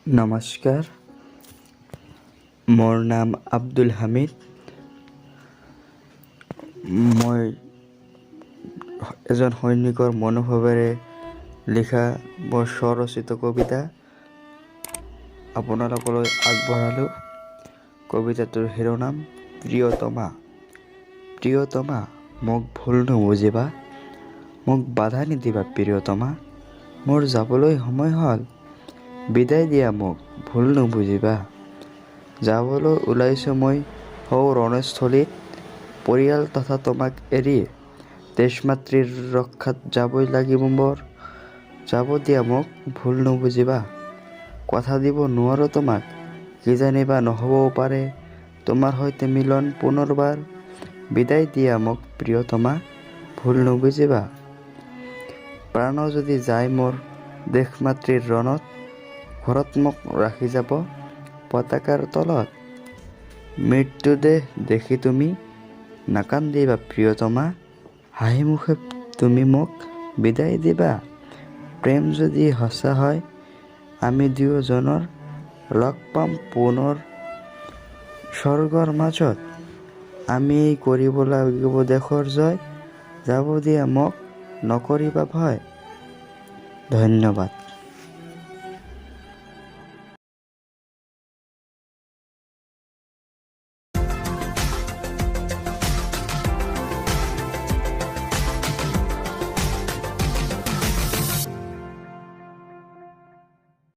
নমস্কাৰ, মোৰ নাম আব্দুল হামিদ। মই এজন সৈনিকৰ মনোভাৱেৰে লিখা মোৰ স্বৰচিত কবিতা আপোনালোকলৈ আগবঢ়ালোঁ। কবিতাটোৰ শিৰোনাম প্ৰিয়তমা। প্ৰিয়তমা, মোক ভুল নুবুজিবা, মোক বাধা নিদিবা প্ৰিয়তমা। মোৰ যাবলৈ সময় হ'ল, বিদায় দিয়া মোক ভুল নুবুজিবা। যাবলৈ ওলাইছোঁ মই সৌ ৰণস্থলীত, পৰিয়াল তথা তোমাক এৰি। দেশমাতৃৰ ৰক্ষাত যাবই লাগিব মোৰ, যাব দিয়া মোক ভুল নুবুজিবা। কথা দিব নোৱাৰোঁ তোমাক, কিজানিবা নহ'বও পাৰে তোমাৰ সৈতে মিলন পুনৰবাৰ। বিদায় দিয়া মোক প্ৰিয়তমা, ভুল নুবুজিবা। প্ৰাণ যদি যায় মোৰ দেশমাতৃৰ ৰণত, ঘৰত মোক ৰাখি যাব পতাকাৰ তলত। মৃত্যুদেহ দেখি তুমি নাকান্দিবা প্ৰিয়তমা, হাঁহি মুখে তুমি মোক বিদায় দিবা। প্ৰেম যদি সঁচা হয় আমি দুয়োজনৰ, লগ পাম পুনৰ স্বৰ্গৰ মাজত। আমি কৰিব লাগিব দেশৰ জয়, যাব দিয়া মোক নকৰিবা ভয়। ধন্যবাদ।